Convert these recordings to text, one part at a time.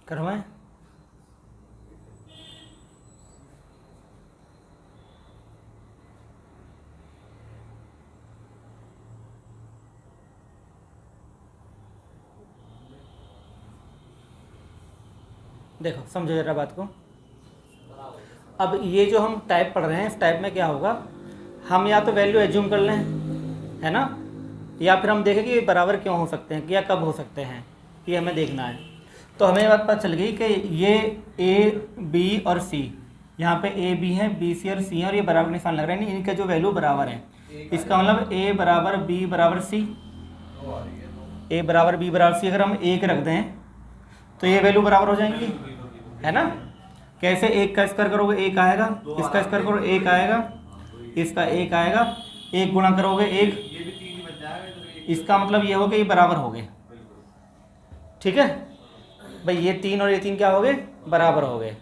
करवाएं? देखो समझो जरा बात को। अब ये जो हम टाइप पढ़ रहे हैं, इस टाइप में क्या होगा, हम या तो वैल्यू एज्यूम कर लें, है ना, या फिर हम देखें कि ये बराबर क्यों हो सकते हैं या कब हो सकते हैं, ये हमें देखना है। तो हमें ये बात पता चल गई कि ये ए बी और सी, यहाँ पे ए बी है, बी सी और सी है, और ये बराबर निशान लग रहा है, नहीं इनका जो वैल्यू बराबर है, इसका मतलब ए बराबर बी बराबर सी, ए बराबर बी बराबर सी अगर हम एक रख दें तो ये वैल्यू बराबर हो जाएंगी, है ना। कैसे? एक का स्क्वायर करोगे एक आएगा, इसका स्क्वायर करोगे एक आएगा, इसका एक आएगा, एक गुणा करोगे एक, इसका मतलब ये हो गया ये बराबर हो गए। ठीक है भाई, ये तीन और ये तीन क्या हो गए? बराबर हो गए।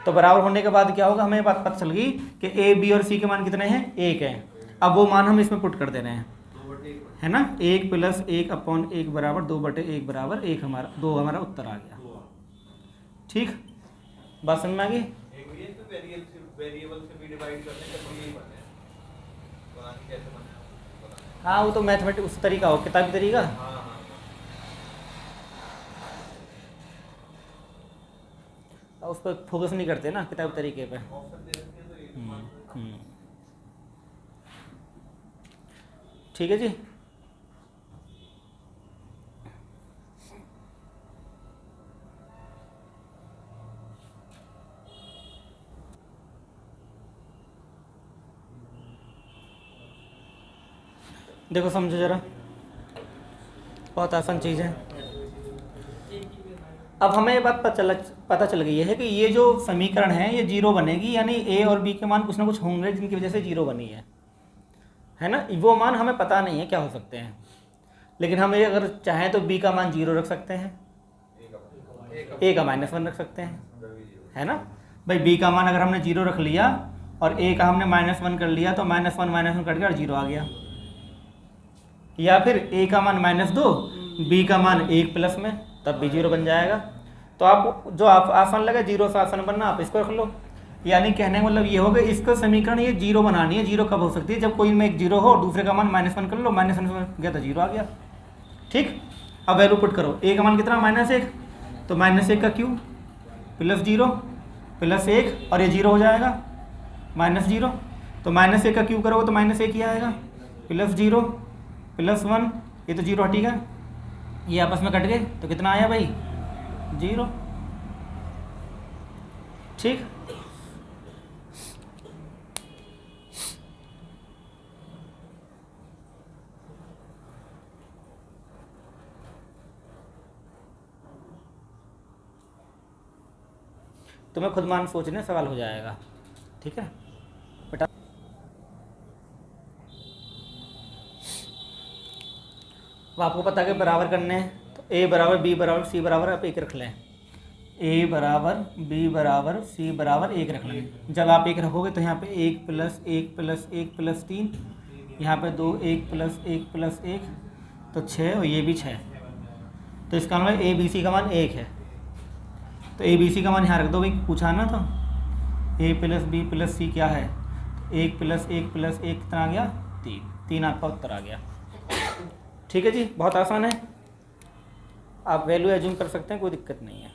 तो बराबर होने के बाद क्या होगा, हमें बात पता चल गई कि ए बी और सी के मान कितने हैं? एक है। अब वो मान हम इसमें पुट कर दे रहे हैं, है ना, एक प्लस एक अपॉन एक बराबर दो बटे एक बराबर एक, हमारा दो हमारा उत्तर आ गया। ठीक, बात समझ में आ गई? हाँ वो तो मैथमेटिक्स उस तरीका हो, किताबी तरीका। उस पर फोकस नहीं करते ना किताबी तरीके पे। ठीक है जी। देखो समझो जरा, बहुत आसान चीज़ है। अब हमें ये बात पता चल गई है कि ये जो समीकरण है ये जीरो बनेगी, यानी ए और बी के मान कुछ ना कुछ होंगे जिनकी वजह से जीरो बनी है ना। वो मान हमें पता नहीं है क्या हो सकते हैं, लेकिन हम ये अगर चाहें तो बी का मान जीरो रख सकते हैं, ए का -1 रख सकते हैं, है ना भाई। बी का मान अगर हमने जीरो रख लिया और ए का हमने -1 कर लिया तो -1 कट गया और जीरो आ गया। या फिर ए का मान -2, बी का मान 1 प्लस में, तब भी जीरो बन जाएगा। तो आप जो आप आसान लगे जीरो से आसान बनना, आप इसको रख लो। यानी कहने का मतलब ये हो गया, इसका समीकरण ये जीरो बनानी है। जीरो कब हो सकती है? जब कोई में एक जीरो हो और दूसरे का मान -1 कर लो, -1 गया तो जीरो आ गया। ठीक, अब वैल्यू पुट करो। ए का मान कितना? -1, तो -1 का क्यूब प्लस 0 प्लस 1 और ये जीरो हो जाएगा -0। तो -1 का क्यूब करोगे तो -1 ही आएगा, प्लस 0 प्लस 1, ये तो जीरो हटेगा, ये आपस में कट गए तो कितना आया भाई? 0। ठीक, तुम्हें खुद मान सोचने सवाल हो जाएगा। ठीक है बेटा, अब आपको पता है कि बराबर करने हैं, तो ए बराबर बी बराबर सी बराबर आप 1 रख लें। ए बराबर बी बराबर सी बराबर 1 रख लें। जब आप 1 रखोगे तो यहाँ पे 1 प्लस 1 प्लस 1 प्लस 3, यहाँ पे 2, 1 प्लस 1 प्लस 1 तो 6, और ये भी 6। तो इसका मतलब ए बी सी का मान 1 है। तो ए बी सी का मान यहाँ रख दो भाई, पूछा ना। तो ए प्लस बी प्लस सी क्या है? तो 1 प्लस 1 प्लस 1 कितना आ गया? 3 आपका उत्तर आ गया। ठीक है जी, बहुत आसान है, आप वैल्यू एज्यूम कर सकते हैं, कोई दिक्कत नहीं है।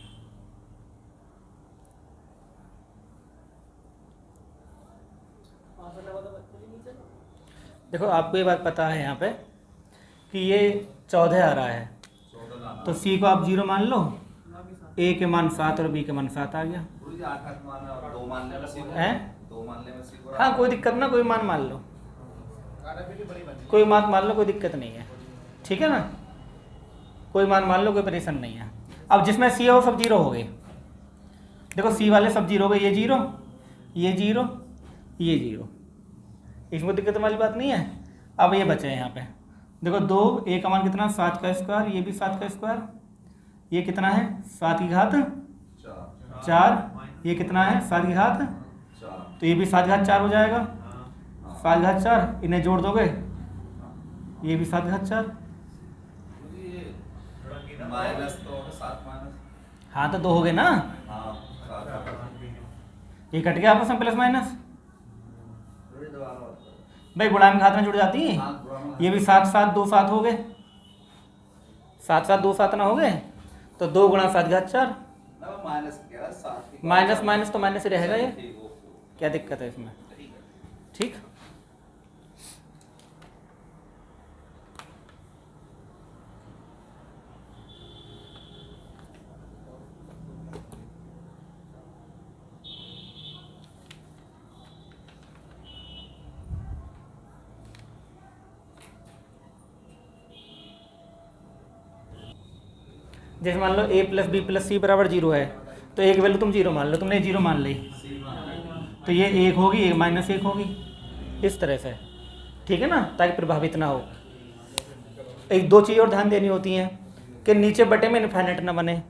देखो आपको ये बात पता है यहाँ पे कि ये 14 आ रहा है, तो सी को आप 0 मान लो, ए के मान 7 और बी के मान 7 आ गया है। हाँ कोई दिक्कत ना, कोई मान मान लो, कोई मान मान लो, कोई दिक्कत नहीं है। ठीक है ना, कोई मान मान लो, कोई परेशान नहीं है। अब जिसमें सी है वो सब 0 हो गए। देखो सी वाले सब 0 हो गए, ये 0 ये 0 ये 0, इसमें दिक्कत वाली बात नहीं है। अब ये बचे हैं यहाँ पे, देखो 2, ए का मान कितना? 7 का स्क्वायर, ये भी 7 का स्क्वायर, ये कितना है? 7 की घात 4, ये कितना है? 7 की घात, तो ये भी 7 की घात 4 हो जाएगा। 7 की घात 4, इन्हें जोड़ दोगे, ये भी 7 की घात 4। हाँ तो 2 हो गए ना, ये कट गया आपस में प्लस माइनस। भाई गुणा में घात में जुड़ जाती है, ये भी 7 7 2 7 हो गए, 7 7 2 7 ना हो गए, तो 2 गुणा 7 घात 4, माइनस माइनस तो माइनस ही रहेगा, ये क्या दिक्कत है इसमें। ठीक, जैसे मान लो a प्लस बी प्लस सी बराबर 0 है, तो एक वैल्यू तुम 0 मान लो, तुमने 0 मान ली, तो ये 1 होगी, ये माइनस 1 होगी, इस तरह से। ठीक है ना, ताकि प्रभावित ना हो। एक 2 चीज़ और ध्यान देनी होती हैं कि नीचे बटे में इनफाइनाइट ना बने,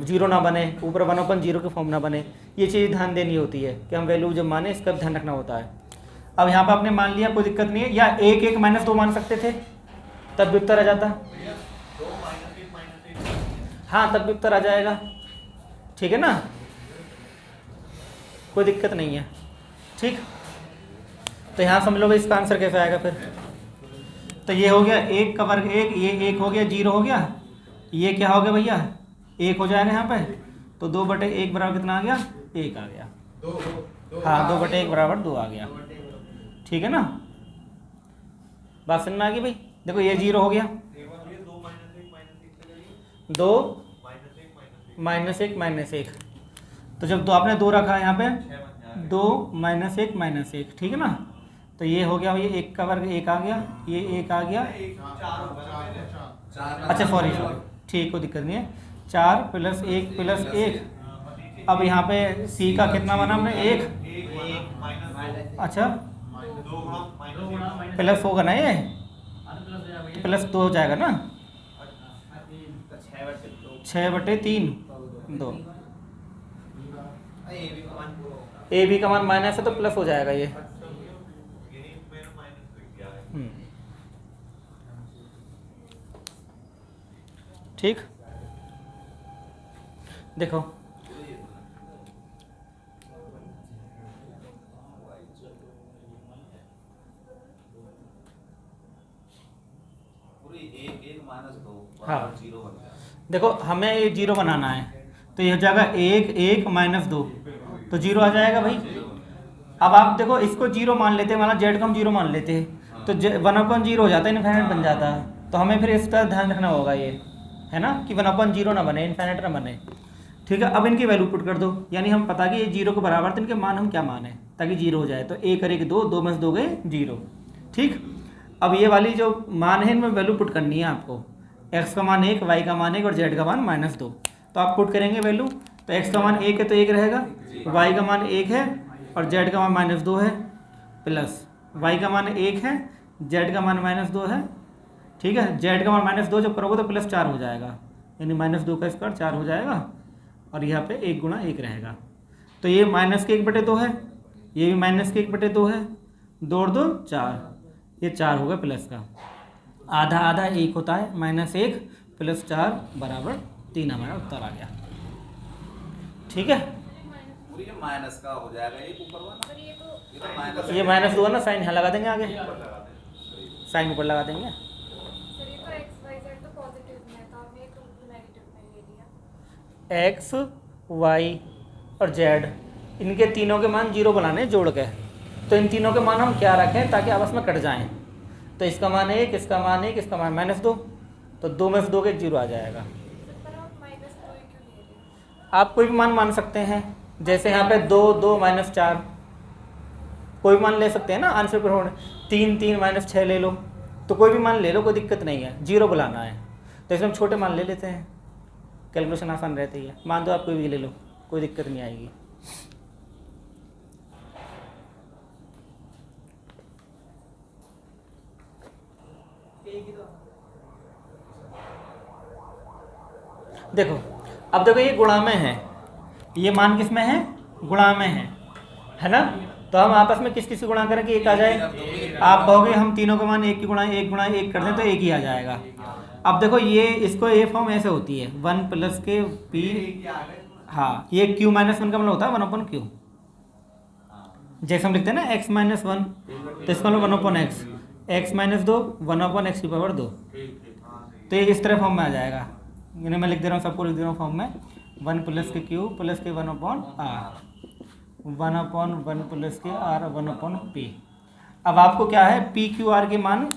0 ना बने, ऊपर 1/0 के फॉर्म ना बने, ये चीज़ ध्यान देनी होती है कि हम वैल्यू जब माने इसका ध्यान रखना होता है। अब यहाँ पर आपने मान लिया, कोई दिक्कत नहीं है, या 1 1 माइनस 2 मान सकते थे, तब भी उत्तर आ जाता। हाँ तब भी उत्तर आ जाएगा, ठीक है ना, कोई दिक्कत नहीं है। ठीक, तो यहाँ समझ लो भाई इसका आंसर कैसे आएगा फिर। तो ये हो गया 1 का वर्ग 1, ये 1 हो गया, 0 हो गया, ये क्या हो गया भैया 1 हो जाएगा यहाँ पे, तो 2/1 बराबर कितना आ गया, 1 आ गया। हाँ 2/1 बराबर 2 आ गया, ठीक है ना, बात समझ में आ गई भाई। देखो ये 0 हो गया, 2 -1 -1, तो जब दो आपने 2 रखा है यहाँ पे, 2 -1 -1, ठीक है ना, तो ये हो गया, ये 1 का वर्ग 1 आ गया, ये 1 आ गया, अच्छा सॉरी, ठीक, कोई दिक्कत नहीं है, 4 + 1 + 1। अब यहाँ पे c का कितना बना हमने 1, अच्छा प्लस होगा ना, ये प्लस 2 हो जाएगा ना, 6/3 2, ए बी का मान माइनस है तो प्लस हो जाएगा ये। ठीक, देखो हाँ, देखो हमें ये 0 बनाना है, तो ये हो जाएगा 1 1 -2, तो 0 आ जाएगा भाई। अब आप देखो इसको 0 मान लेते हैं, माना जेड को हम 0 मान लेते हैं, तो 1/0 हो जाता है, इनफाइनाइट बन जाता है। तो हमें फिर इसका ध्यान रखना होगा, ये है ना, कि 1/0 ना बने, इनफाइनाइट ना बने। ठीक है, अब इनकी वैल्यू पुट कर दो, यानी हम पता कि ये 0 के बराबर, तो इनके मान हम क्या माने ताकि 0 हो जाए, तो 1 और 1 2, 2 में से 2 गए 0। ठीक, अब ये वाली जो मान है इनमें वैल्यू पुट करनी है आपको, x का मान 1, y का मान 1 और z का मान -2। तो आप पुट करेंगे वैल्यू, तो x का मान 1 है तो 1 रहेगा, y का मान 1 है और z का मान -2 है, प्लस y का मान 1 है, z का मान -2 है। ठीक है, z का मान -2 जब करोगे तो +4 हो जाएगा, यानी -2 का स्क्वायर 4 हो जाएगा, और यहाँ पे 1 × 1 रहेगा। तो ये -1/2 है, ये भी -1/2 है, 2 और 2 4, ये 4 होगा प्लस का, आधा आधा 1 होता है, -1 + 4 = 3, हमारा उत्तर आ गया। ठीक है, माइनस का हो जाएगा, ये ऊपर वाला ये -2 है ना, साइन यहाँ लगा देंगे, आगे साइन ऊपर लगा देंगे। x y और z इनके तीनों के मान 0 बनाने जोड़ के, तो इन तीनों के मान हम क्या रखें ताकि आपस में कट जाएं। तो इसका मान 1, इसका मान 1, इसका मान -2, तो 2 में से 2 के 0 आ जाएगा। आप कोई भी मान मान सकते हैं, जैसे यहाँ पे 2 2 -4, कोई भी मान ले सकते हैं ना, आंसर पर होने 3 3 -6 ले लो, तो कोई भी मान ले लो, कोई दिक्कत नहीं है, 0 बुलाना है। तो इसमें हम छोटे मान ले लेते हैं, कैलकुलेशन आसान रहती है, मान दो आप कोई भी ले लो, कोई दिक्कत नहीं आएगी। देखो अब देखो ये गुणा में है, ये मान किस में है, गुणा में है ना, तो हम आपस में किस किस से गुणा करें कि 1 आ जाए। आप कहोगे हम तीनों का मान 1 की गुणा 1 × 1 कर दें तो 1 ही आ जाएगा, अब देखो ये इसको ए फॉर्म ऐसे होती है 1 प्लस के पी, हाँ ये q माइनस वन का मतलब होता है 1/q। जैसे हम लिखते हैं ना x माइनस वन, तो इसका मतलब 1/x, x माइनस 2 1/x की पावर 2। तो ये इस तरह फॉर्म में आ जाएगा, यानी मैं लिख दे रहा हूँ, सबको लिख दे रहा हूँ फॉर्म में 1 प्लस के q प्लस के 1/r, 1/1 प्लस के r 1/p। अब आपको क्या है पी क्यू आर के मान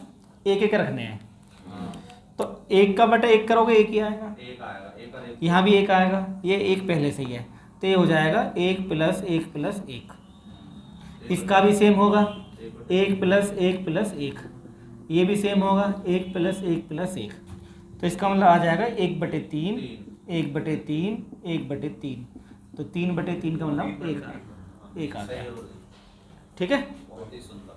एक एक रखने हैं, तो एक का बटा एक करोगे एक ही आएगा, यहाँ भी एक आएगा, ये एक पहले से ही है, तो ये हो जाएगा 1 प्लस 1 प्लस 1। इसका भी सेम होगा 1 प्लस 1 प्लस 1, ये भी सेम होगा 1 प्लस 1 प्लस 1। तो इसका मतलब आ जाएगा 1/3 1/3 1/3, तो 3/3 का मतलब एक आ गया। ठीक है, बहुत ही सुंदर।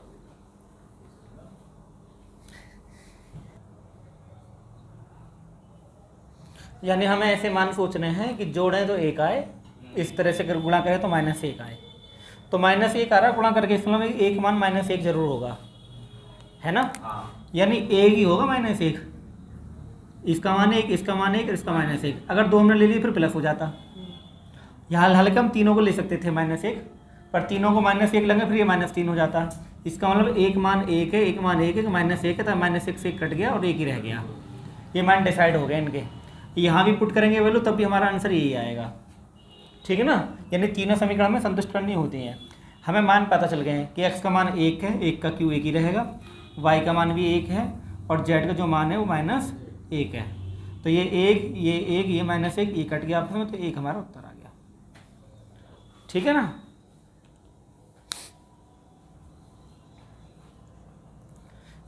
यानी हमें ऐसे मान सोचने हैं कि जोड़ें तो एक आए, इस तरह से अगर गुणा करें तो -1 आए, तो -1 आ रहा है गुणा करके, इसका मतलब एक मान -1 जरूर होगा, है ना। यानी एक ही होगा -1, इसका मान 1, इसका मान 1 और इसका -1। अगर दो हमने ले लिए फिर प्लस हो जाता। यहाँ हालांकि हम तीनों को ले सकते थे -1, पर तीनों को -1 लेंगे फिर ये -3 हो जाता। इसका मतलब एक मान 1 है, एक मान 1 है, -1 है, तो -1 से 1 कट गया और एक ही रह गया। ये मान डिसाइड हो गए इनके, यहाँ भी पुट करेंगे वैल्यू तब भी हमारा आंसर यही आएगा। ठीक है ना, यानी तीनों समीकरण में संतुष्ट करनी होती हैं। हमें मान पता चल गए हैं कि x का मान 1 है, 1 का q 1 ही रहेगा, y का मान भी 1 है और z का जो मान है वो -1 है। तो ये 1 ये 1 ये -1 ये कट गया आपस में, तो 1 हमारा उत्तर आ गया। ठीक है ना,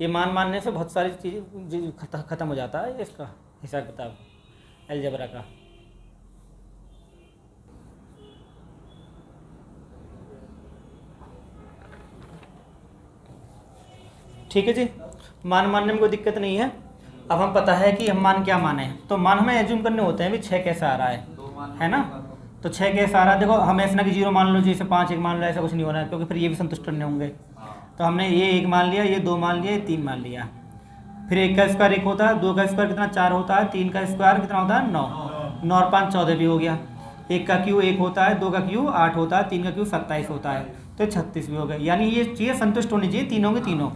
ये मान मानने से बहुत सारी चीज़ खत्म हो जाता है इसका हिसाब किताब अलजेब्रा का। ठीक है जी, मान मानने में कोई दिक्कत नहीं है। अब हम पता है कि हम मान क्या माने, तो मान हमें एज्यूम करने होते हैं भी 6 कैसे आ रहा है ना। तो 6 कैसे आ रहा है, देखो हमें ऐसा ना कि 0 मान लो, जैसे 5 1 मान लो, ऐसा कुछ नहीं होना है, क्योंकि फिर ये भी संतुष्ट करने होंगे। तो हमने ये 1 मान लिया, ये 2 मान लिया, ये 3 मान लिया। फिर 1 का स्क्वायर 1 होता है, 2 का स्क्वायर कितना 4 होता है, 3 का स्क्वायर कितना होता है 9, 9 और 5 14 भी हो गया। 1 का क्यू 1 होता है, 2 का क्यू 8 होता है, 3 का क्यू 27 होता है, तो 36 भी हो गए। यानी ये चीज़ें संतुष्ट होनी चाहिए तीनों के तीनों।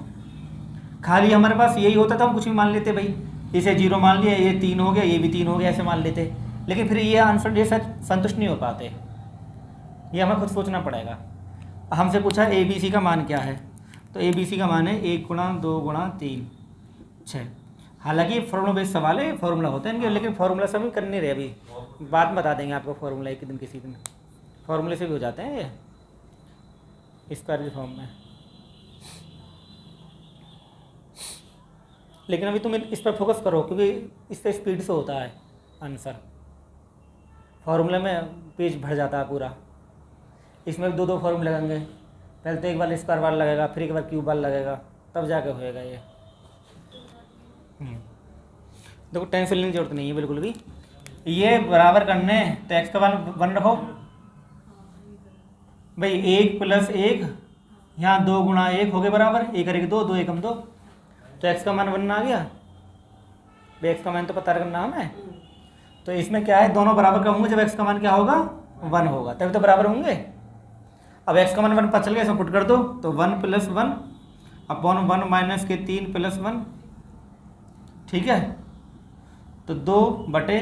खाली हमारे पास यही होता था हम कुछ भी मान लेते भाई, इसे 0 मान लिया, ये 3 हो गया, ये भी 3 हो गया, ऐसे मान लेते, लेकिन फिर ये आंसर ये सच संतुष्ट नहीं हो पाते, ये हमें खुद सोचना पड़ेगा। हमसे पूछा ABC का मान क्या है, तो ABC का मान है 1 गुणा 2 गुणा 3 6। हालांकि फॉर्मूला बेस्ड सवाल है, फॉर्मूला होता है इनके, लेकिन फॉर्मूला सब कर नहीं रहे, अभी बाद में बता देंगे आपको फॉर्मूला एक दिन किसी दिन, फॉर्मूले से भी हो जाते हैं ये स्क्वायर फॉर्म में। लेकिन अभी तुम इस पर फोकस करो, क्योंकि इससे स्पीड से होता है आंसर, फॉर्मूले में पेज भर जाता है पूरा। इसमें 2 फॉर्मूले लगेंगे, पहले तो एक बार स्क्वायर वाला लगेगा, फिर एक बार क्यूब वाला लगेगा, तब जाके होएगा ये। देखो टेंशन लेने की जरूरत नहीं है बिल्कुल भी। ये बराबर करने, तो x का मान 1 रखो भाई, 1 प्लस 1 यहाँ 2 गुणा 1 हो गए बराबर, 1 और 1 2, 2 1 2, तो x का मान 1 आ गया भाई। x का मान तो पता करना हमें, तो इसमें क्या है, दोनों बराबर कब होंगे, जब x का मान क्या होगा 1 होगा, तभी तो बराबर होंगे। अब x का मान 1 पता चल गया, इसमें पुट कर दो, तो 1 प्लस 1 अपॉन 1 माइनस के 3 प्लस 1, ठीक है। तो 2 बटे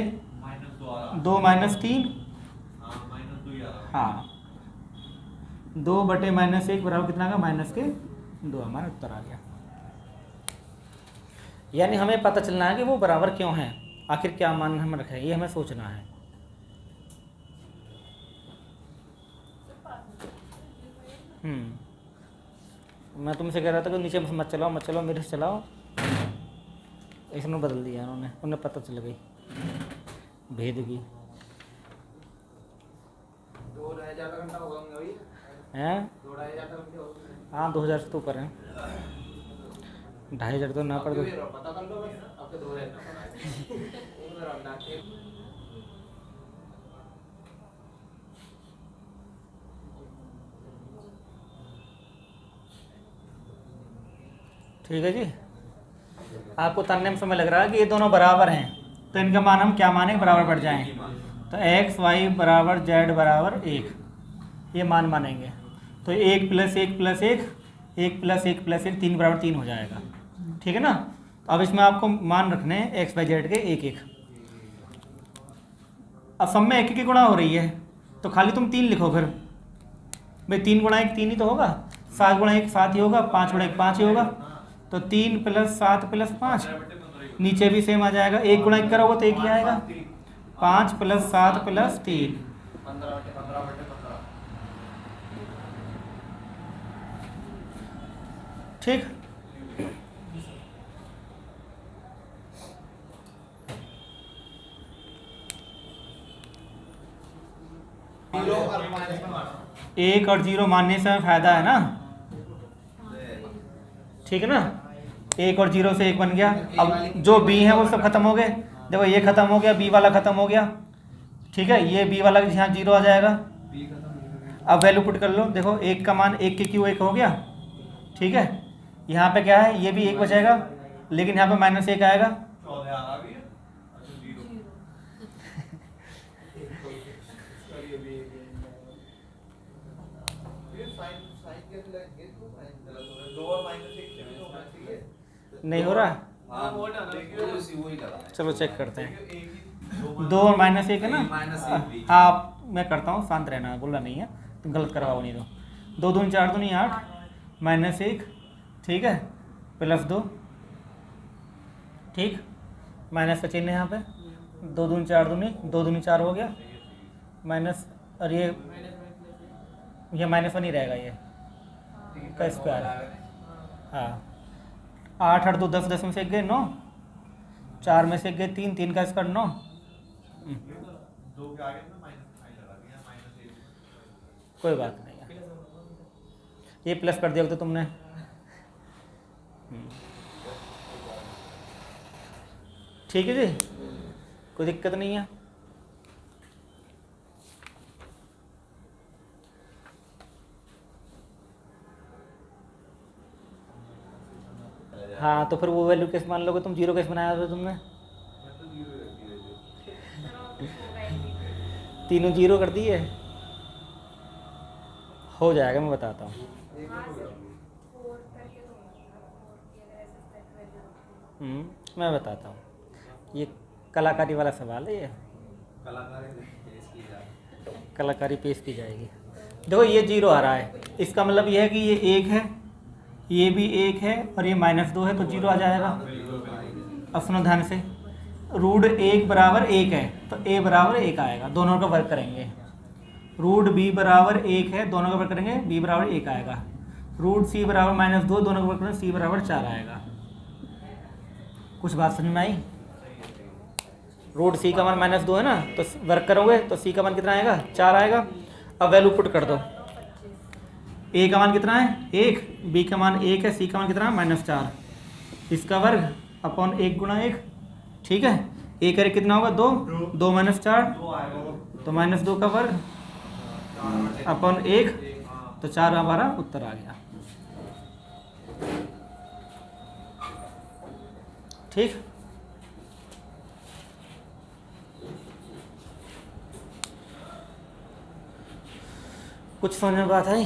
2 माइनस 3, हाँ 2 बटे -1 बराबर कितना का -2, हमारा उत्तर आ गया। यानी हमें पता चलना है कि वो बराबर क्यों है, आखिर क्या मान हम रखे हैं, ये हमें सोचना है। मैं तुमसे कह रहा था कि नीचे मत चलाओ मत चलाओ, मेरे से चलाओ, इसने बदल दिया उन्होंने, उन्हें पता चल गई भेद की। 2000 घंटा होगा अभी हैं? 2000 घंटे हाँ 2000 से तो ऊपर है, 2500 तो ना पड़ दो। पता कर लो बस, आपके 2000 ठीक है जी। आपको तनने में समय लग रहा है कि ये दोनों बराबर हैं, तो इनका मान हम क्या मानेंगे, बराबर बढ़ जाएं। तो एक्स वाई बराबर जेड बराबर 1, ये मान मानेंगे। तो 1 + 1 + 1, 1 + 1 + 1, 3 बराबर 3 हो जाएगा। ठीक है ना। तो अब इसमें आपको मान रखने हैं एक्स वाई जेड के 1 1। अब सब में 1 1 की गुणा हो रही है, तो खाली तुम 3 लिखो फिर। भाई 3 × 1 3 ही तो होगा, 7 × 1 7 ही होगा, 5 × 1 5 ही होगा। तो 3 + 7 + 5, नीचे भी सेम आ जाएगा। 1 × 1 करोगे तो 1 ही आएगा। 5 + 7 + 3, 15 ठीक। एक और 0 मानने से फायदा है ना, ठीक है ना। 1 और 0 से 1 बन गया। अब जो b है वो सब खत्म हो गए। देखो ये खत्म हो गया, b वाला खत्म हो गया, ठीक है। ये b वाला यहाँ 0 आ जाएगा। अब वैल्यू पुट कर लो। देखो 1 का मान 1 के क्यों 1 हो गया, ठीक है। यहाँ पे क्या है, ये भी 1 बचेगा, लेकिन यहाँ पे -1 आएगा। नहीं हो रहा, चलो चेक करते हैं। 2 और -1 है ना। हाँ मैं करता हूँ, शांत रहना, बोलना नहीं है, तुम गलत करवाओ नहीं। 2 दूनी 4 दूनी 8, -1 ठीक है, +2 ठीक, माइनस का चिन्ह है यहाँ पे। 2 दूनी 4 दूनी, 2 दूनी 4 हो गया, माइनस, और ये -1 ही रहेगा, ये का स्क्वायर। हाँ 8 8 2 10, 10 में से 1 गए 9, 4 में से 1 गए 3, 3 का स्क्वायर 9। कोई बात नहीं है, ये प्लस कर दिया तो तुमने। ठीक है जी, कोई दिक्कत नहीं है। हाँ तो फिर वो वैल्यू कैसे मान लोगे तुम, 0 कैसे बनाया था तुमने? तीनों 0 कर दिए, हो जाएगा, मैं बताता हूँ। मैं बताता हूँ, ये कलाकारी वाला सवाल है, ये कलाकारी पेश की जाएगी। देखो ये 0 आ रहा है, इसका मतलब ये है कि ये 1 है, ये भी 1 है, और ये -2 है, तो 0 आ जाएगा। अब सुनो ध्यान से, √1 बराबर 1 है, तो a बराबर 1 आएगा, दोनों का वर्क करेंगे। √b बराबर 1 है, दोनों का वर्क करेंगे, b बराबर 1 आएगा। √c बराबर -2, दोनों का वर्क करेंगे, c बराबर 4 आएगा। कुछ बात समझ में आई? √c का मान -2 है ना, तो वर्क करोगे तो c का मान कितना आएगा, 4 आएगा। अब वैल्यू पुट कर दो, a का मान कितना है 1, b का मान 1 है, c का मान कितना है -4, इसका वर्ग अपॉन 1 × 1, ठीक है। 1 करे कितना होगा 2, 2 - 4, तो -2 का वर्ग अपॉन 1, तो 4 हमारा उत्तर आ गया, ठीक। कुछ समझ में बात आई?